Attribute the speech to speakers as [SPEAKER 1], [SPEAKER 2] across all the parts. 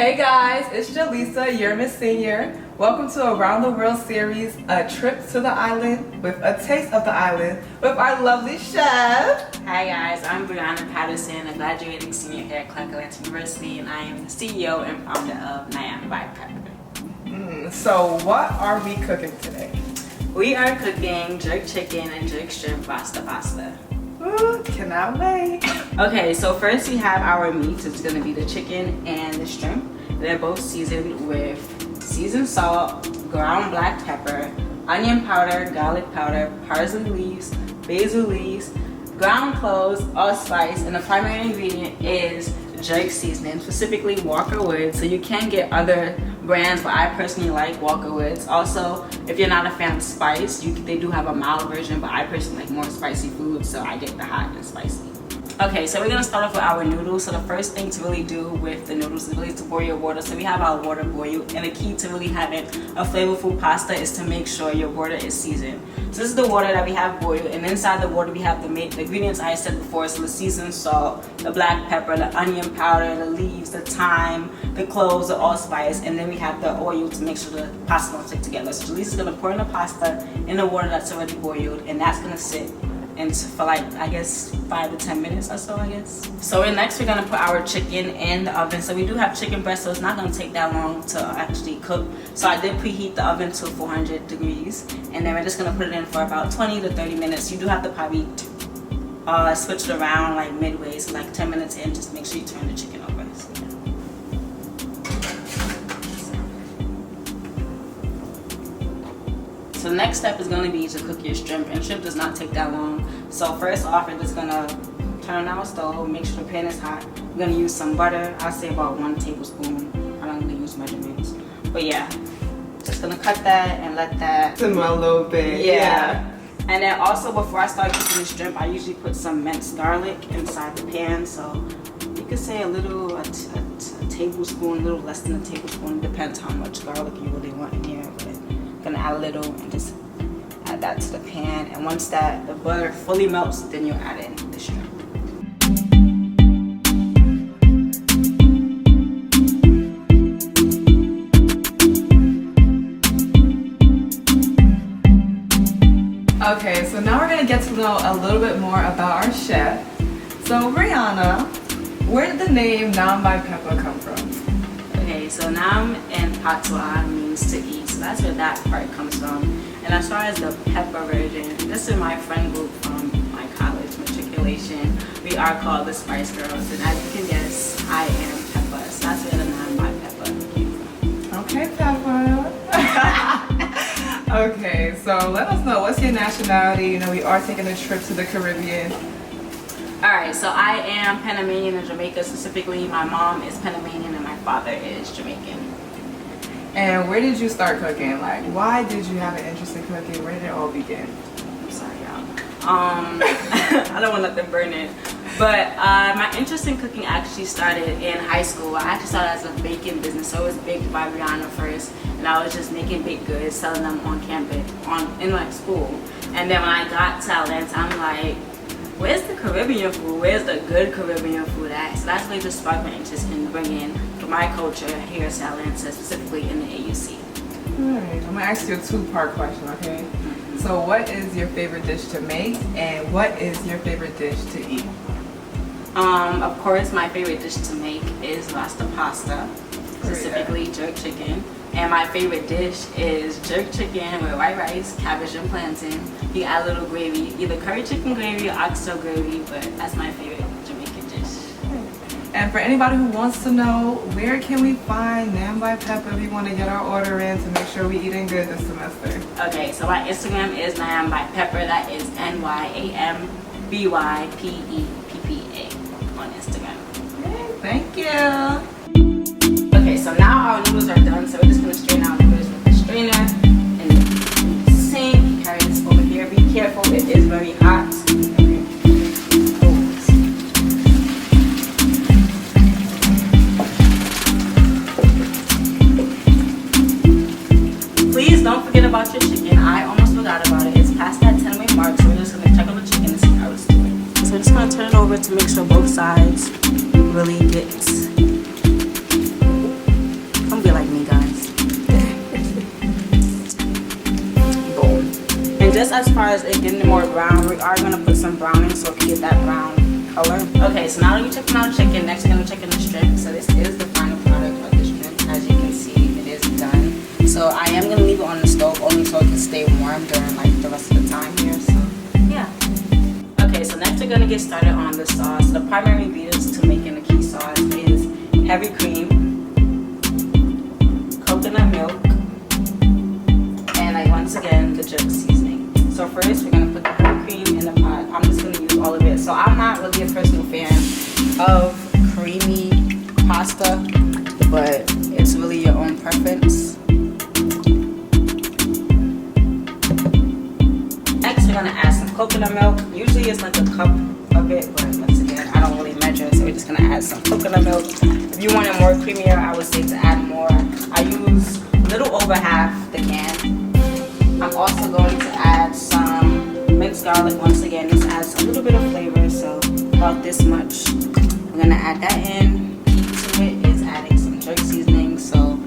[SPEAKER 1] Hey guys, it's Jaleesa, your Miss Senior. Welcome to Around the World series, a trip to the island with a taste of the island with our lovely chef.
[SPEAKER 2] Hi guys, I'm Brianna Patterson, a graduating senior here at Clark Atlanta University, and I am the CEO and founder of Nayam by Pepper.
[SPEAKER 1] So what are we cooking today?
[SPEAKER 2] We are cooking jerk chicken and jerk shrimp pasta.
[SPEAKER 1] Ooh, cannot wait.
[SPEAKER 2] Okay, so first we have our meats. It's going to be the chicken and the shrimp. They're both seasoned with seasoned salt, ground black pepper, onion powder, garlic powder, parsley leaves, basil leaves, ground cloves, allspice, and the primary ingredient is jerk seasoning, specifically Walker Woods. So you can get other brands, but I personally like Walker Woods. Also, if you're not a fan of spice, they do have a mild version, but I personally like more spicy food, so I get the hot and spicy. Okay, so we're gonna start off with our noodles. So the first thing to really do with the noodles is really to boil your water. So we have our water boiled, and the key to really having a flavorful pasta is to make sure your water is seasoned. So this is the water that we have boiled, and inside the water we have the ingredients I said before. So the seasoned salt, the black pepper, the onion powder, the leaves, the thyme, the cloves, the allspice, and then we have the oil to make sure the pasta don't stick together. So Jaleesa's gonna pour in the pasta in the water that's already boiled, and that's gonna sit for like, I guess, 5 to 10 minutes or so, I guess. So next we're gonna put our chicken in the oven. So we do have chicken breast, so it's not gonna take that long to actually cook. So I did preheat the oven to 400 degrees, and then we're just gonna put it in for about 20 to 30 minutes. You do have to probably switch it around like midway, so like 10 minutes in, just make sure you turn the chicken over. So the next step is going to be to cook your shrimp, and shrimp does not take that long. So first off, we're just going to turn on our stove, make sure the pan is hot. We're going to use some butter. I'll say about 1 tablespoon. I don't really use measurements. But yeah, just going to cut that and let that
[SPEAKER 1] simmer a little bit.
[SPEAKER 2] Yeah. And then also before I start cooking the shrimp, I usually put some minced garlic inside the pan. So you could say a tablespoon, a little less than a tablespoon. Depends how much garlic you really want in here. But gonna add a little and just add that to the pan, and once the butter fully melts, then you'll add in the shrimp.
[SPEAKER 1] Okay, so now we're gonna get to know a little bit more about our chef. So Brianna, where did the name Nayam by Pepper come from?
[SPEAKER 2] Okay, so Nam in Patois means to eat. So that's where that part comes from. And as far as the pepper version, this is my friend group from my college matriculation. We are called the Spice Girls, and as you can guess, I am Pepper. So that's where the Nayam by Pepper came from.
[SPEAKER 1] Okay, Pepper. Okay, so let us know, what's your nationality? You know, we are taking a trip to the Caribbean.
[SPEAKER 2] Alright, so I am Panamanian and Jamaica. Specifically, my mom is Panamanian and my father is Jamaican.
[SPEAKER 1] And where did you start cooking? Like, why did you have an interest in cooking? Where did it all begin?
[SPEAKER 2] I'm sorry, y'all. I don't want nothing burning. But my interest in cooking actually started in high school. I actually started as a baking business. So it was baked by Brianna first. And I was just making baked goods, selling them on campus, in like school. And then when I got to Atlanta, I'm like, where's the Caribbean food? Where's the good Caribbean food at? So that's really just sparked my interest in bringing my culture here to Atlanta, specifically in the AUC.
[SPEAKER 1] Alright, I'm gonna ask you a 2-part question, okay? So what is your favorite dish to make, and what is your favorite dish to eat?
[SPEAKER 2] Of course, my favorite dish to make is pasta, specifically jerk chicken. And my favorite dish is jerk chicken with white rice, cabbage, and plantain. You add a little gravy, either curry chicken gravy or oxtail gravy, but that's my favorite Jamaican dish.
[SPEAKER 1] And for anybody who wants to know, where can we find Nayam by Pepper if we want to get our order in to make sure we're eating good this semester?
[SPEAKER 2] Okay, so my Instagram is Nayam by Pepper. That is NYAMBYPEPPA on Instagram.
[SPEAKER 1] Okay, thank you.
[SPEAKER 2] Okay, so now our noodles are done, so we're just going to strain our noodles with the strainer and the sink. Carry this over here. Be careful, it is very hot. Please don't forget about your chicken. I almost forgot about it. It's past that 10-minute mark, so we're just going to check on the chicken and see how it's doing. So we're just going to turn it over to make sure both sides really get just as far as it getting more brown, we are gonna put some browning so it can get that brown color. Okay, so now that you're checking out chicken, next we're gonna check in the shrimp. So this is the final product of the shrimp. As you can see, it is done. So I am gonna leave it on the stove only so it can stay warm during like the rest of the time here. So yeah. Okay, so next we're gonna get started on the sauce. The primary ingredients to making the key sauce is heavy cream, coconut milk, and like once again the jerk seasoning. So first we're gonna put the whole cream in the pot. I'm just gonna use all of it. So I'm not really a personal fan of creamy pasta, but it's really your own preference. Next we're gonna add some coconut milk. Usually it's like a cup of it, but once again I don't really measure, so we're just gonna add some coconut milk. If you want it more creamier, I would say to add more. I use a little over half the can. I'm also going to add some minced garlic. Once again, this adds a little bit of flavor, so about this much. We're gonna add that in. Key to it is adding some jerk seasoning. So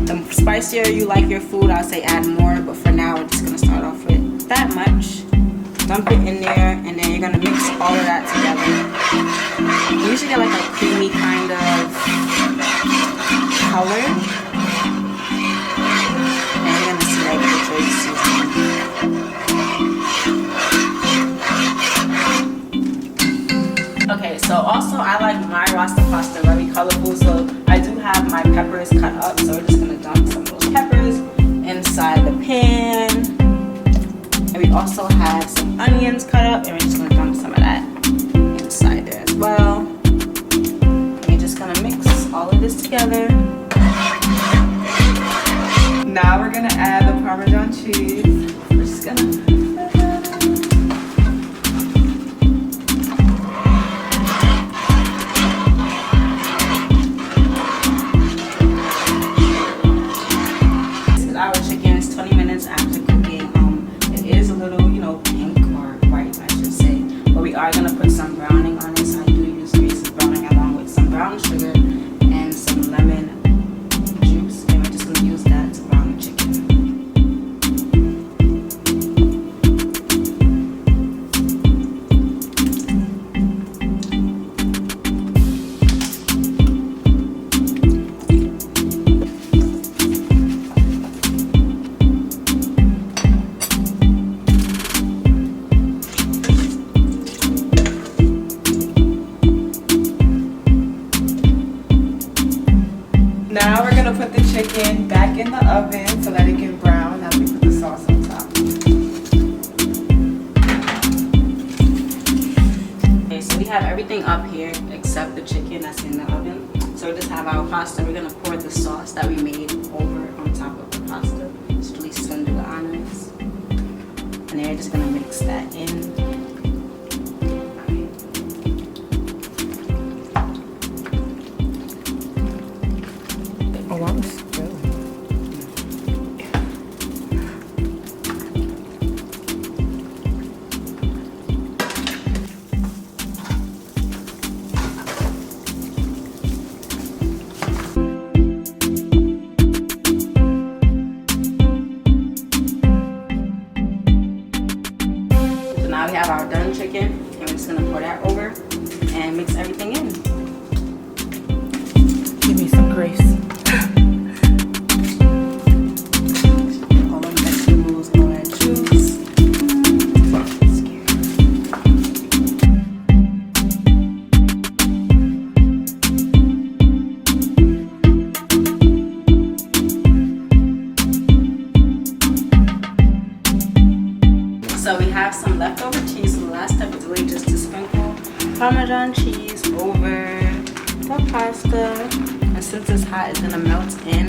[SPEAKER 2] the spicier you like your food, I'll say add more, but for now we're just gonna start off with that much. Dump it in there, and then you're gonna mix all of that together. You usually get like a creamy kind of color. And you're gonna see like the jerk seasoning. Okay, so also I like my rasta pasta very colorful, so I do have my peppers cut up, so we're just gonna dump some of those peppers inside the pan. And we also have some onions cut up, and we're just gonna dump some of that inside there as well. And you're just gonna mix all of this together.
[SPEAKER 1] Now we're gonna add the Parmesan cheese. We're just gonna
[SPEAKER 2] our chicken is 20 minutes after cooking. It is a little, pink or white, I should say. But we are gonna put some browning on it. So I do use Reese's browning along with some brown sugar and some lemon juice, and we're just gonna use that to brown the chicken.
[SPEAKER 1] Now we're gonna put the chicken back in the oven so that it can brown as we put the sauce on top.
[SPEAKER 2] Okay, so we have everything up here except the chicken that's in the oven. So we just have our pasta. We're gonna pour the sauce that we made over on top of the pasta. Just Lisa's gonna do the honors. And then we're just gonna mix that in.
[SPEAKER 1] Oh, I'm still.
[SPEAKER 2] So now we have our done chicken, and we're just gonna pour that over and mix everything in.
[SPEAKER 1] Give me some grace.
[SPEAKER 2] All the vegetables, all that juice. So we have some leftover cheese. So the last step is really just to sprinkle Parmesan cheese over the pasta. And since it's hot, it's gonna melt in.